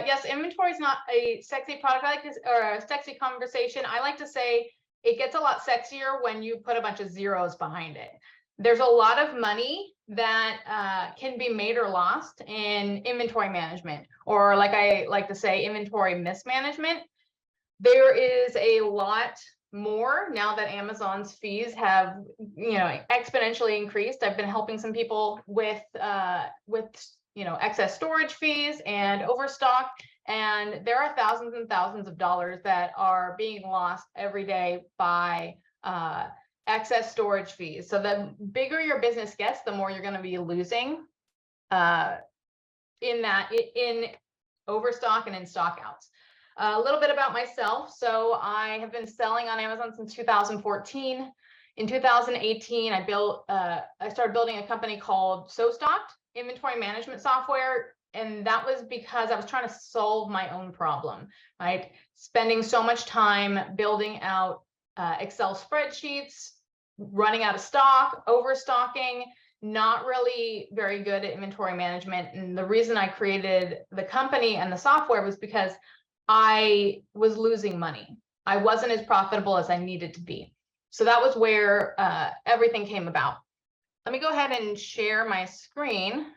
Yes, inventory is not a sexy product. I like this, or a sexy conversation. I like to say it gets a lot sexier when you put a bunch of zeros behind it. There's a lot of money that can be made or lost in inventory management, or like I like to say, inventory mismanagement. There is a lot more now that Amazon's fees have, exponentially increased. I've been helping some people with excess storage fees and overstock, and there are thousands and thousands of dollars that are being lost every day by excess storage fees. So the bigger your business gets, the more you're going to be losing in overstock and in stock outs. A little bit about myself. So I have been selling on Amazon since 2014. In 2018, I started building a company called SoStocked, inventory management software. And that was because I was trying to solve my own problem, right? Spending so much time building out Excel spreadsheets, running out of stock, overstocking, not really very good at inventory management. And the reason I created the company and the software was because I was losing money. I wasn't as profitable as I needed to be. So that was where everything came about. Let me go ahead and share my screen.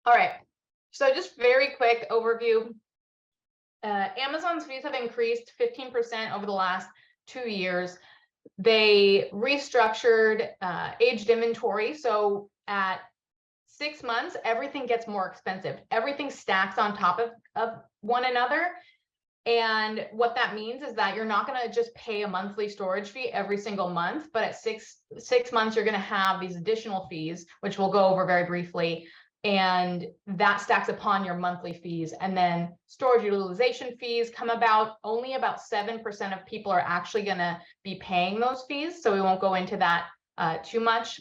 All right, so just very quick overview. Amazon's fees have increased 15% over the last 2 years. They restructured aged inventory. So at 6 months, everything gets more expensive. Everything stacks on top of one another. And what that means is that you're not going to just pay a monthly storage fee every single month, but at six months, you're going to have these additional fees, which we'll go over very briefly. And that stacks upon your monthly fees. And then storage utilization fees come about. Only about 7% of people are actually going to be paying those fees. So we won't go into that too much.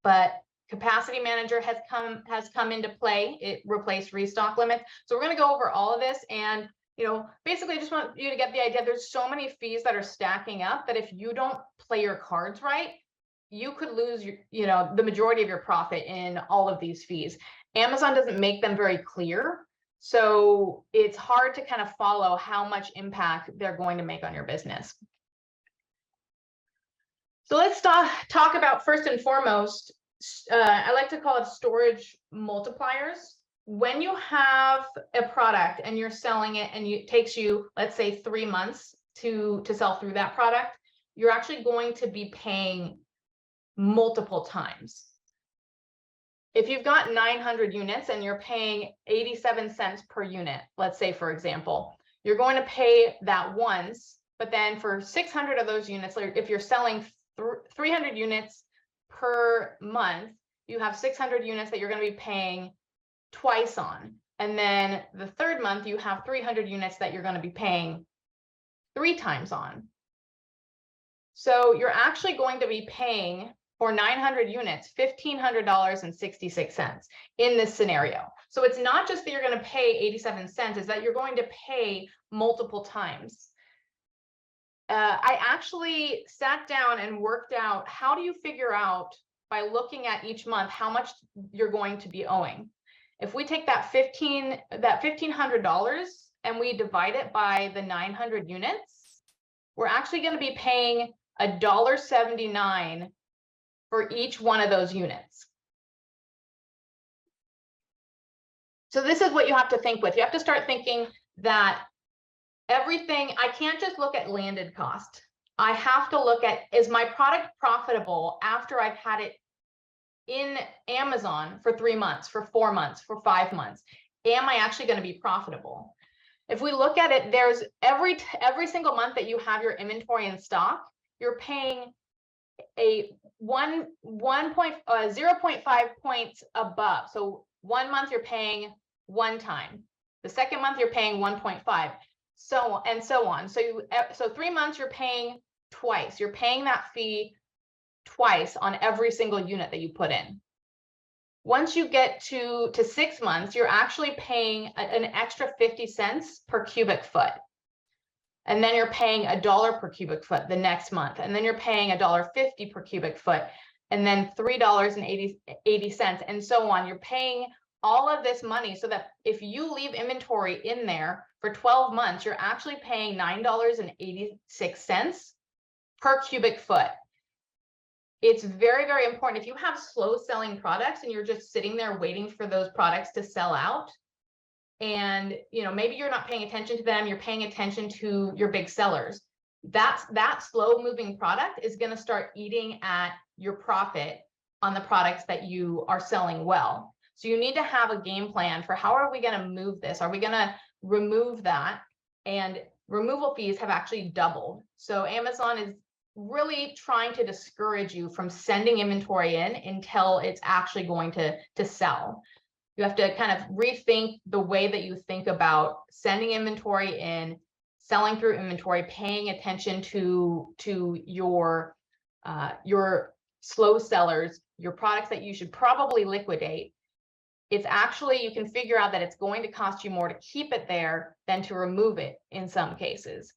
But Capacity Manager has come into play. It replaced restock limits. So we're going to go over all of this. And basically, I just want you to get the idea. There's so many fees that are stacking up that if you don't play your cards right, you could lose the majority of your profit in all of these fees. Amazon doesn't make them very clear, so it's hard to kind of follow how much impact they're going to make on your business. So let's talk about, first and foremost, I like to call it storage multipliers. When you have a product and you're selling it and it takes you, let's say, 3 months to sell through that product, you're actually going to be paying multiple times. If you've got 900 units and you're paying 87 cents per unit, let's say, for example, you're going to pay that once, but then for 600 of those units, if you're selling 300 units per month, you have 600 units that you're going to be paying twice on. And then the third month, you have 300 units that you're going to be paying 3 times on. So you're actually going to be paying for 900 units, $1,500.66 in this scenario. So it's not just that you're going to pay 87 cents, it's that you're going to pay multiple times. I actually sat down and worked out, how do you figure out by looking at each month how much you're going to be owing? If we take that $1,500 and we divide it by the 900 units, we're actually going to be paying $1.79 for each one of those units. So this is what you have to think with. You have to start thinking that everything, I can't just look at landed cost. I have to look at, is my product profitable after I've had it in Amazon for 3 months, for 4 months, for 5 months? Am I actually going to be profitable? If we look at it, there's every single month that you have your inventory in stock, you're paying a 0.5 points above. So 1 month you're paying 1 time. The second month you're paying 1.5. So and so on. So 3 months you're paying twice. You're paying that fee twice on every single unit that you put in. Once you get to 6 months, you're actually paying an extra 50 cents per cubic foot. And then you're paying $1 per cubic foot the next month. And then you're paying $1.50 per cubic foot. and then $3.80, and so on. You're paying all of this money so that if you leave inventory in there for 12 months, you're actually paying $9.86 per cubic foot. It's very, very important. If you have slow selling products and you're just sitting there waiting for those products to sell out, and maybe you're not paying attention to them, you're paying attention to your big sellers, that slow moving product is going to start eating at your profit on the products that you are selling well. So you need to have a game plan for how are we going to move this? Are we going to remove that? And removal fees have actually doubled. So Amazon is really trying to discourage you from sending inventory in until it's actually going to sell. You have to kind of rethink the way that you think about sending inventory in, selling through inventory, paying attention to your slow sellers, your products that you should probably liquidate. It's actually, you can figure out that it's going to cost you more to keep it there than to remove it in some cases.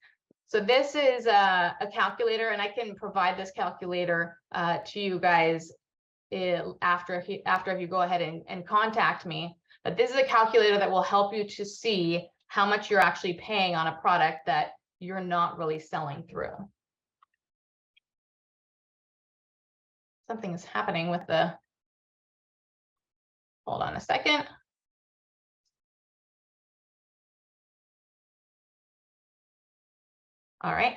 So this is a calculator, and I can provide this calculator to you guys after you go ahead and contact me. But this is a calculator that will help you to see how much you're actually paying on a product that you're not really selling through. Something is happening with the, hold on a second. All right.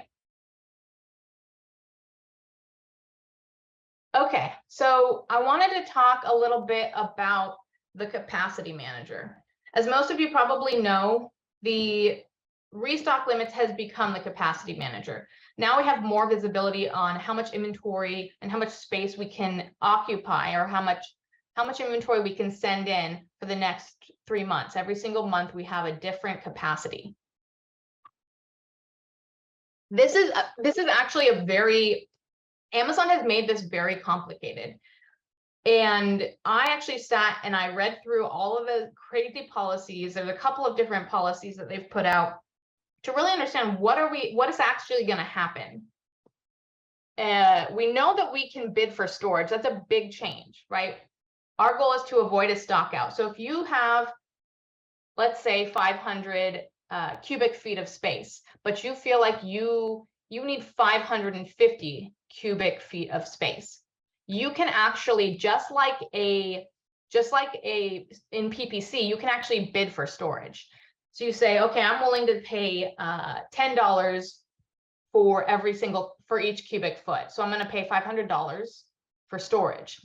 Okay, so I wanted to talk a little bit about the capacity manager. As most of you probably know, the restock limits has become the capacity manager. Now we have more visibility on how much inventory and how much space we can occupy, or how much inventory we can send in for the next 3 months. Every single month we have a different capacity. This is actually Amazon has made this very complicated. And I actually sat and I read through all of the crazy policies. There's a couple of different policies that they've put out to really understand what is actually going to happen. We know that we can bid for storage. That's a big change, right? Our goal is to avoid a stock out. So if you have, let's say, 500 cubic feet of space, but you feel like you need 550 cubic feet of space, you can actually, just like in PPC, you can actually bid for storage. So you say, okay, I'm willing to pay $10 for each cubic foot. So I'm going to pay $500 for storage.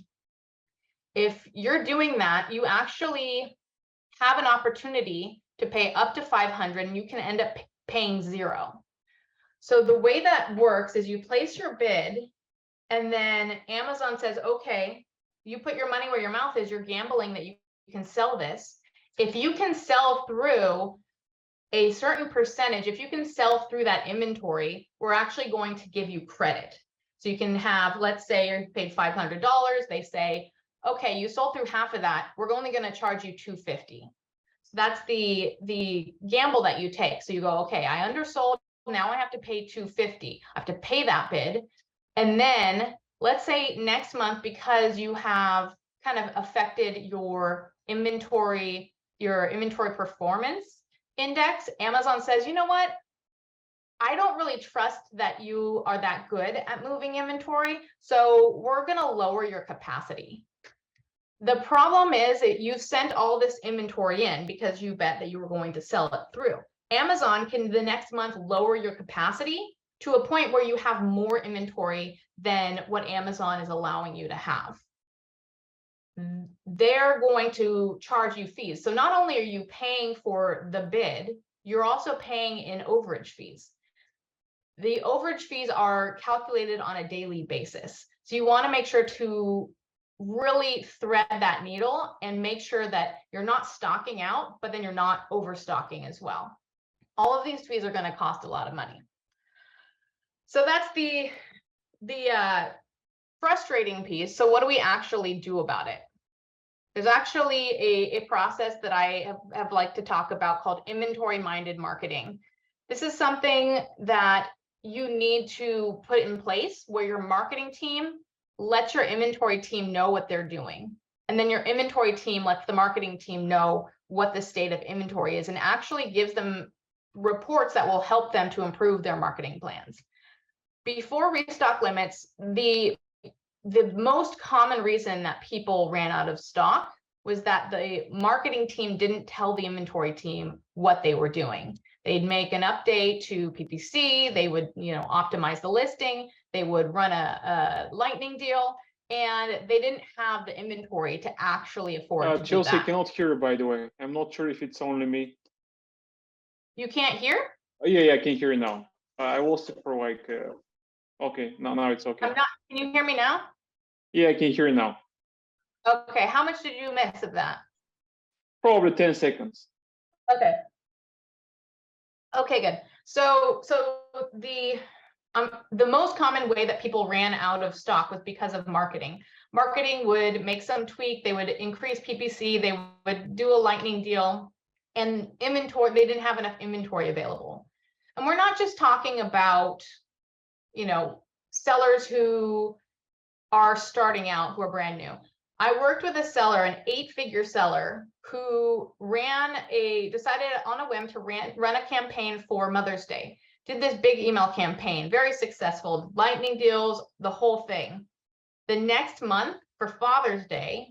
If you're doing that, you actually have an opportunity to pay up to 500, and you can end up paying $0. So the way that works is you place your bid, and then Amazon says, okay, you put your money where your mouth is, you're gambling that you can sell this. If you can sell through a certain percentage, if you can sell through that inventory, we're actually going to give you credit. So you can have, let's say you paid $500, they say, okay, you sold through half of that, we're only going to charge you $250. So that's the gamble that you take. So you go, okay, I undersold, now I have to pay $250. I have to pay that bid. And then let's say next month, because you have kind of affected your inventory performance index, Amazon says, you know what? I don't really trust that you are that good at moving inventory, so we're going to lower your capacity. The problem is that you sent all this inventory in because you bet that you were going to sell it through. Amazon can the next month lower your capacity to a point where you have more inventory than what Amazon is allowing you to have. They're going to charge you fees. So not only are you paying for the bid, you're also paying in overage fees. The overage fees are calculated on a daily basis. So you want to make sure to really thread that needle and make sure that you're not stocking out, but then you're not overstocking as well. All of these fees are going to cost a lot of money. So that's the frustrating piece. So what do we actually do about it? There's actually a process that I have liked to talk about called inventory-minded marketing. This is something that you need to put in place where your marketing team let your inventory team know what they're doing. And then your inventory team lets the marketing team know what the state of inventory is and actually gives them reports that will help them to improve their marketing plans. Before restock limits, the most common reason that people ran out of stock was that the marketing team didn't tell the inventory team what they were doing. They'd make an update to PPC, they would, optimize the listing, they would run a lightning deal, and they didn't have the inventory to actually afford to Chelsea, do that. I cannot hear, by the way. I'm not sure if it's only me. You can't hear? Yeah, I can hear you now. I lost it for like, okay, now it's okay. Can you hear me now? Yeah, I can hear you now. Okay, how much did you miss of that? Probably 10 seconds. Okay. Okay, good. So the most common way that people ran out of stock was because of marketing. Marketing would make some tweak, they would increase PPC, they would do a lightning deal, and inventory, they didn't have enough inventory available. And we're not just talking about, sellers who are starting out, who are brand new. I worked with a seller, an 8-figure seller, who decided on a whim to run a campaign for Mother's Day. Did this big email campaign, very successful, lightning deals, the whole thing. The next month for Father's Day,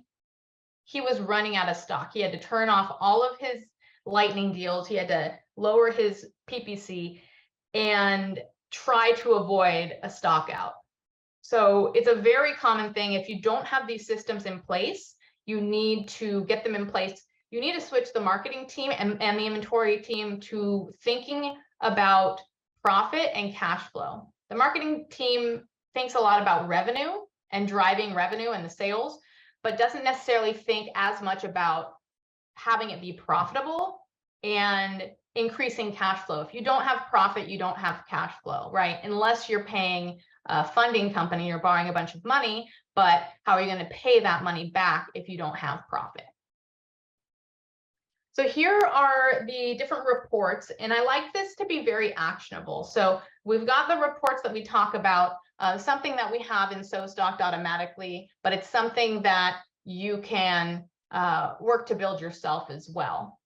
he was running out of stock. He had to turn off all of his lightning deals. He had to lower his PPC and try to avoid a stock out. So it's a very common thing. If you don't have these systems in place, you need to get them in place. You need to switch the marketing team and the inventory team to thinking about profit and cash flow. The marketing team thinks a lot about revenue and driving revenue and the sales, but doesn't necessarily think as much about having it be profitable and increasing cash flow. If you don't have profit, you don't have cash flow, right? Unless you're paying a funding company, you're borrowing a bunch of money, but how are you going to pay that money back if you don't have profit? So here are the different reports, and I like this to be very actionable. So we've got the reports that we talk about, something that we have in SoStocked automatically, but it's something that you can work to build yourself as well.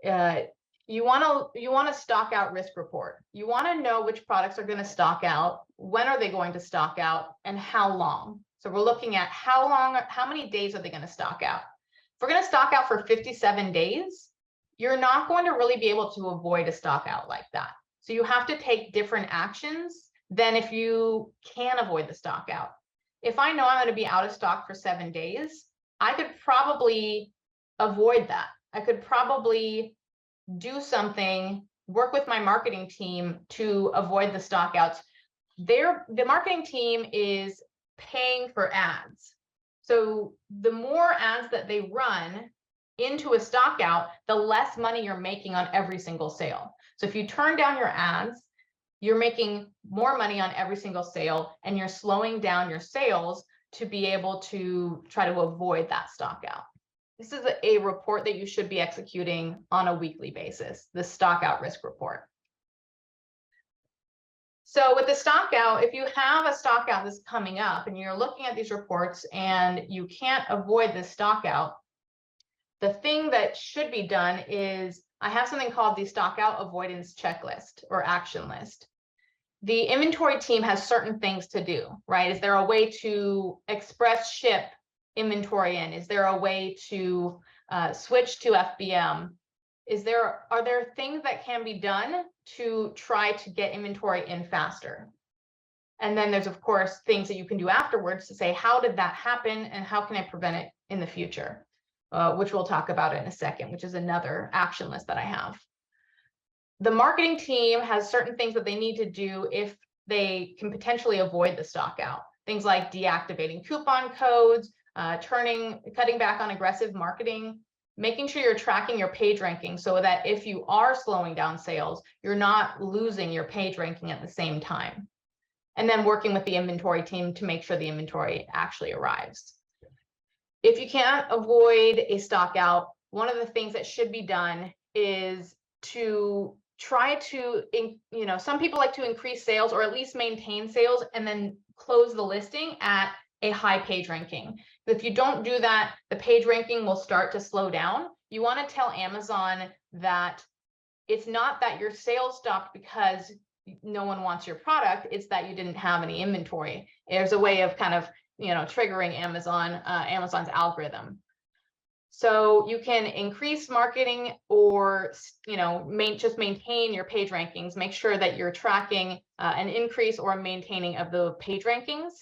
You want to stock out risk report. You want to know which products are going to stock out, when are they going to stock out, and how long. So we're looking at how many days are they going to stock out. If we're going to stock out for 57 days, you're not going to really be able to avoid a stock out like that. So you have to take different actions than if you can avoid the stock out. If I know I'm going to be out of stock for 7 days, I could probably avoid that. I could probably do something, work with my marketing team to avoid the stock outs. The marketing team is paying for ads. So the more ads that they run into a stock out, the less money you're making on every single sale. So if you turn down your ads, you're making more money on every single sale, and you're slowing down your sales to be able to try to avoid that stock out. This is a report that you should be executing on a weekly basis, the stock out risk report. So with the stock out, if you have a stock out that's coming up and you're looking at these reports and you can't avoid the stock out, the thing that should be done is I have something called the stock out avoidance checklist or action list. The inventory team has certain things to do, right? Is there a way to express ship inventory in? Is there a way to switch to FBM? Are there things that can be done to try to get inventory in faster? And then there's, of course, things that you can do afterwards to say, how did that happen and how can I prevent it in the future? Which we'll talk about in a second, which is another action list that I have. The marketing team has certain things that they need to do if they can potentially avoid the stock out. Things like deactivating coupon codes, cutting back on aggressive marketing, making sure you're tracking your page ranking so that if you are slowing down sales, you're not losing your page ranking at the same time. And then working with the inventory team to make sure the inventory actually arrives. If you can't avoid a stock out, one of the things that should be done is to try to, some people like to increase sales or at least maintain sales and then close the listing at a high page ranking. If you don't do that, the page ranking will start to slow down. You want to tell Amazon that it's not that your sales stopped because no one wants your product, it's that you didn't have any inventory. There's a way of kind of, triggering Amazon's algorithm. So you can increase marketing or, just maintain your page rankings. Make sure that you're tracking an increase or maintaining of the page rankings.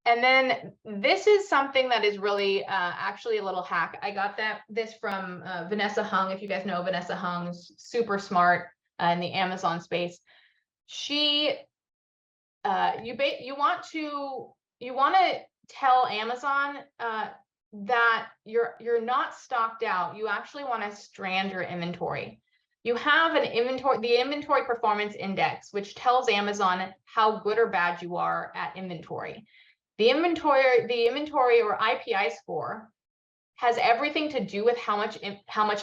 And then this is something that is really actually a little hack. I got this from Vanessa Hung. If you guys know Vanessa Hung's super smart in the Amazon space. She, you want to tell Amazon that you're not stocked out. You actually want to strand your inventory. You have the inventory performance index, which tells Amazon how good or bad you are at inventory. The inventory or IPI score has everything to do with how much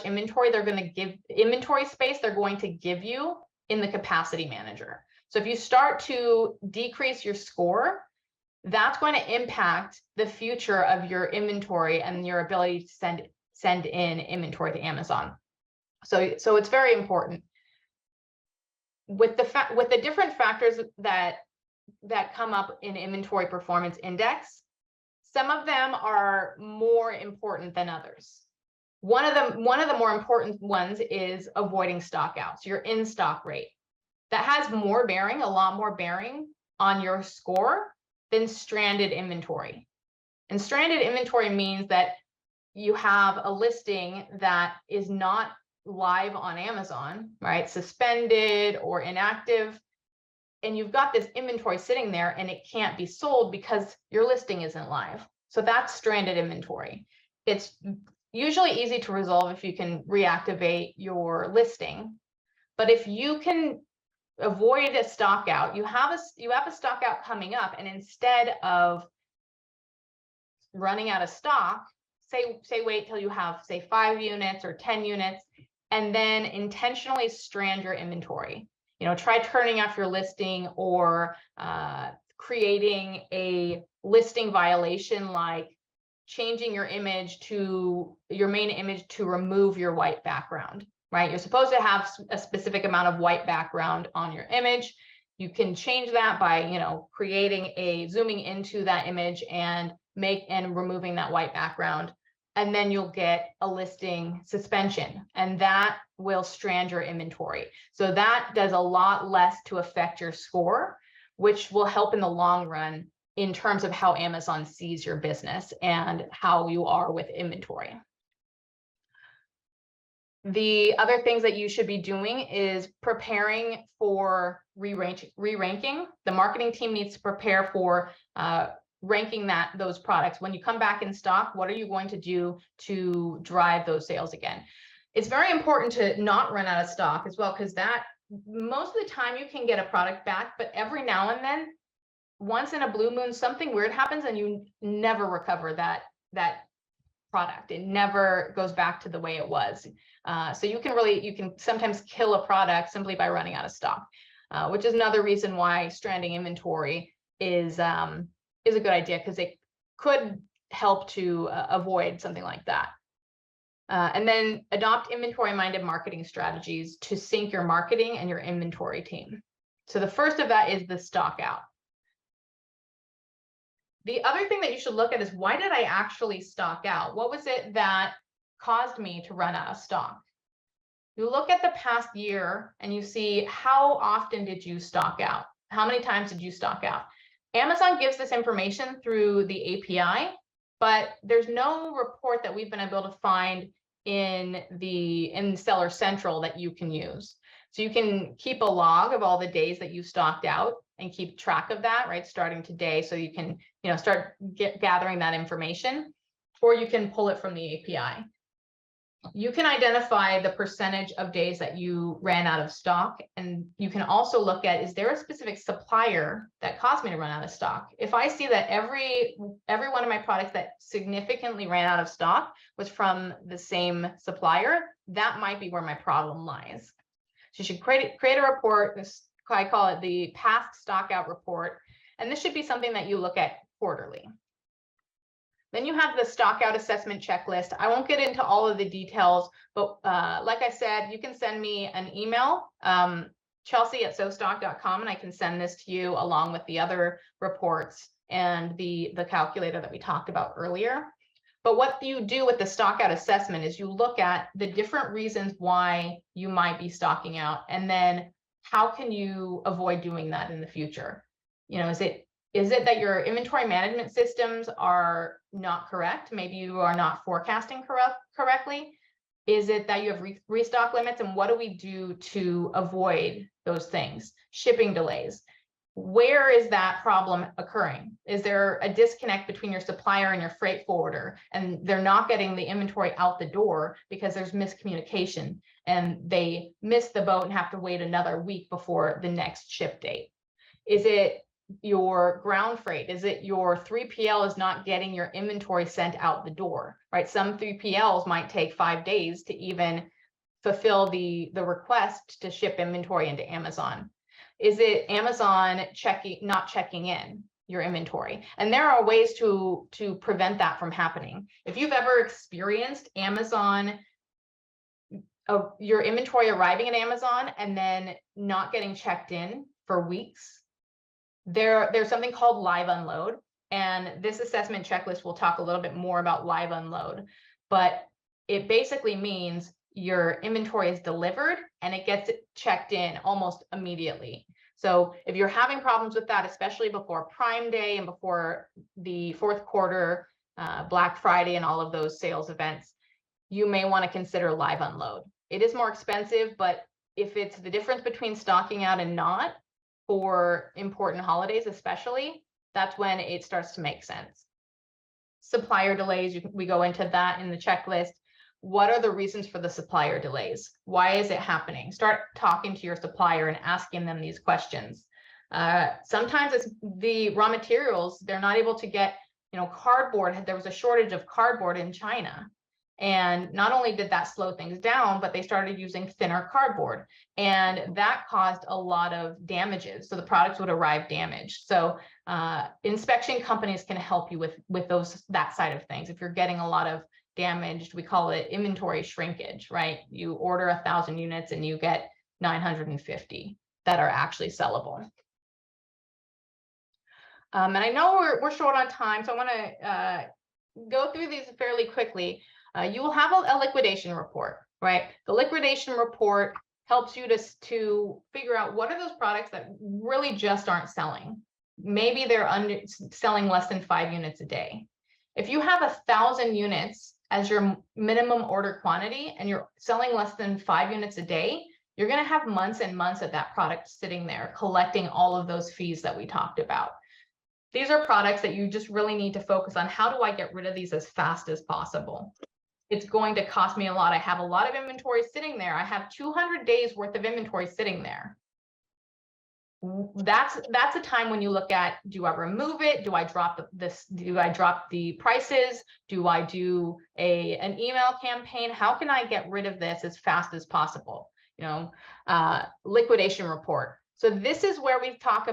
inventory they're going to give, inventory space they're going to give you in the capacity manager. So if you start to decrease your score, that's going to impact the future of your inventory and your ability to send in inventory to Amazon. So it's very important. With the different factors that come up in inventory performance index, some of them are more important than others. One of the more important ones is avoiding stockouts, your in-stock rate. That has a lot more bearing on your score than stranded inventory. And stranded inventory means that you have a listing that is not live on Amazon, right? Suspended or inactive. And you've got this inventory sitting there and it can't be sold because your listing isn't live. So that's stranded inventory. It's usually easy to resolve if you can reactivate your listing. But if you can avoid a stock out, you have a stock out coming up, and instead of running out of stock, say wait till you have, say, 5 units or 10 units, and then intentionally strand your inventory. Try turning off your listing or creating a listing violation, like changing your image to your main image to remove your white background, right? You're supposed to have a specific amount of white background on your image. You can change that by, zooming into that image and removing that white background. And then you'll get a listing suspension, and that will strand your inventory. So that does a lot less to affect your score, which will help in the long run in terms of how Amazon sees your business and how you are with inventory. The other things that you should be doing is preparing for re-ranking. The marketing team needs to prepare for ranking those products. When you come back in stock, what are you going to do to drive those sales again? It's very important to not run out of stock as well, because that most of the time you can get a product back, but every now and then, once in a blue moon, something weird happens and you never recover that product. It never goes back to the way it was. So you can sometimes kill a product simply by running out of stock, which is another reason why stranding inventory is a good idea, because it could help to avoid something like that. And then adopt inventory-minded marketing strategies to sync your marketing and your inventory team. So the first of that is the stock out. The other thing that you should look at is, why did I actually stock out? What was it that caused me to run out of stock? You look at the past year and you see, how often did you stock out? How many times did you stock out? Amazon gives this information through the API, but there's no report that we've been able to find in Seller Central that you can use. So you can keep a log of all the days that you stocked out and keep track of that, right, starting today, so you can start gathering that information, or you can pull it from the API. You can identify the percentage of days that you ran out of stock, and you can also look at, is there a specific supplier that caused me to run out of stock? If I see that every one of my products that significantly ran out of stock was from the same supplier, that might be where my problem lies. So you should create a report. I call it the past stock out report. And this should be something that you look at quarterly. Then you have the stock out assessment checklist. I won't get into all of the details, but like I said, you can send me an email, chelsea@sostock.com, and I can send this to you along with the other reports and the calculator that we talked about earlier. But what you do with the stock out assessment is you look at the different reasons why you might be stocking out, and then how can you avoid doing that in the future? You know, is it that your inventory management systems are not correct? Maybe you are not forecasting correctly. Is it that you have restock limits? And what do we do to avoid those things? Shipping delays. Where is that problem occurring? Is there a disconnect between your supplier and your freight forwarder, and they're not getting the inventory out the door because there's miscommunication and they miss the boat and have to wait another week before the next ship date? Is it your ground freight? Is it your 3PL is not getting your inventory sent out the door, right? Some 3PLs might take 5 days to even fulfill the request to ship inventory into Amazon. Is it Amazon not checking in your inventory? And there are ways to prevent that from happening. If you've ever experienced Amazon, your inventory arriving at Amazon and then not getting checked in for weeks, there's something called live unload. And this assessment checklist will talk a little bit more about live unload, but it basically means your inventory is delivered and it gets checked in almost immediately. So if you're having problems with that, especially before Prime Day and before the fourth quarter, Black Friday and all of those sales events, you may want to consider live unload. It is more expensive, but if it's the difference between stocking out and not for important holidays, especially, that's when it starts to make sense. Supplier delays, we go into that in the checklist. What are the reasons for the supplier delays? Why is it happening? Start talking to your supplier and asking them these questions. Sometimes it's the raw materials. They're not able to get, cardboard. There was a shortage of cardboard in China. And not only did that slow things down, but they started using thinner cardboard. And that caused a lot of damages. So the products would arrive damaged. So inspection companies can help you with that side of things. If you're getting a lot of damaged, we call it inventory shrinkage, right? You order 1,000 units and you get 950 that are actually sellable. And I know we're short on time, so I want to go through these fairly quickly. You will have a liquidation report, right? The liquidation report helps you to figure out what are those products that really just aren't selling. Maybe they're selling less than 5 units a day. If you have 1,000 units as your minimum order quantity and you're selling less than 5 units a day, you're going to have months and months of that product sitting there collecting all of those fees that we talked about. These are products that you just really need to focus on. How do I get rid of these as fast as possible? It's going to cost me a lot. I have a lot of inventory sitting there. I have 200 days worth of inventory sitting there. That's a time when you look at, do I remove it? Do I drop this? Do I drop the prices? Do I do an email campaign? How can I get rid of this as fast as possible? Liquidation report. So this is where we talk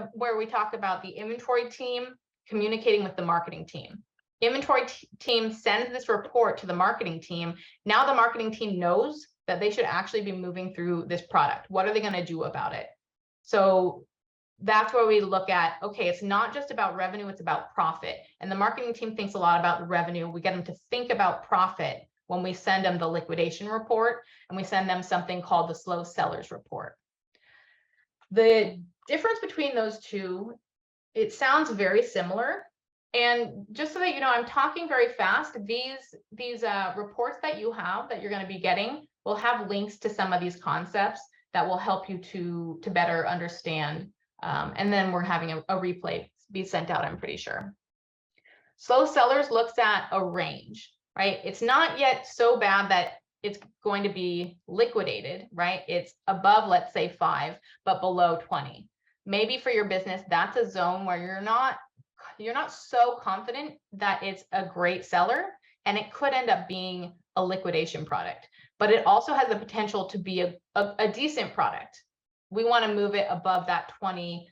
about the inventory team communicating with the marketing team. Inventory team sends this report to the marketing team. Now the marketing team knows that they should actually be moving through this product. What are they going to do about it? So that's where we look at, okay, it's not just about revenue, it's about profit. And the marketing team thinks a lot about the revenue. We get them to think about profit when we send them the liquidation report, and we send them something called the slow sellers report. The difference between those two, it sounds very similar. And just so that you know, I'm talking very fast. These reports that you have that you're going to be getting will have links to some of these concepts that will help you to better understand. And then we're having a replay be sent out, I'm pretty sure. Slow sellers looks at a range, right? It's not yet so bad that it's going to be liquidated, right? It's above, let's say 5, but below 20. Maybe for your business, that's a zone where you're not so confident that it's a great seller, and it could end up being a liquidation product. but it also has the potential to be a decent product. We want to move it above that 20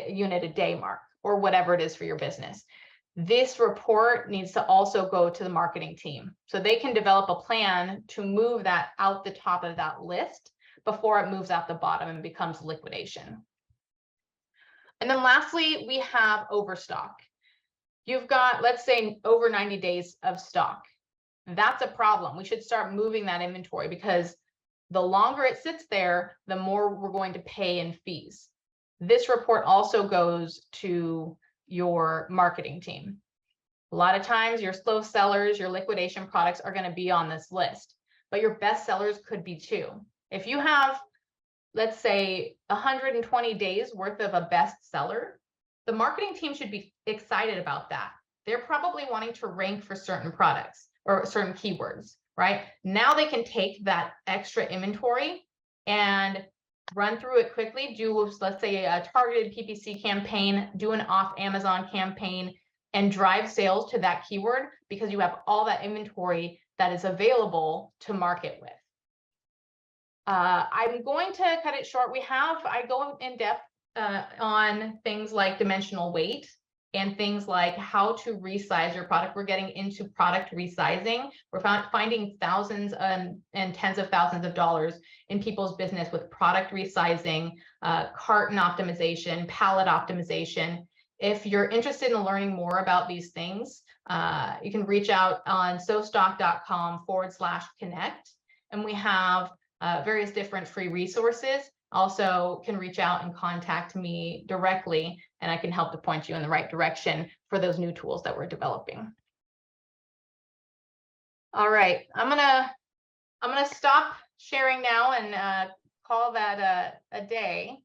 unit a day mark or whatever it is for your business. This report needs to also go to the marketing team so they can develop a plan to move that out the top of that list before it moves out the bottom and becomes liquidation. And then lastly, we have overstock. You've got, let's say, over 90 days of stock. That's a problem. We should start moving that inventory because the longer it sits there, the more we're going to pay in fees. This report also goes to your marketing team. A lot of times your slow sellers, your liquidation products are going to be on this list, but your best sellers could be too. If you have, let's say, 120 days worth of a best seller, the marketing team should be excited about that. They're probably wanting to rank for certain products or certain keywords, right? Now they can take that extra inventory and run through it quickly, do, let's say, a targeted PPC campaign, do an off Amazon campaign, and drive sales to that keyword because you have all that inventory that is available to market with. I'm going to cut it short. I go in depth on things like dimensional weight and things like how to resize your product. We're getting into product resizing. We're finding thousands and tens of thousands of dollars in people's business with product resizing, carton optimization, pallet optimization. If you're interested in learning more about these things, you can reach out on sostock.com/connect. And we have various different free resources. Also can reach out and contact me directly, and I can help to point you in the right direction for those new tools that we're developing. All right, I'm gonna stop sharing now and call that a day.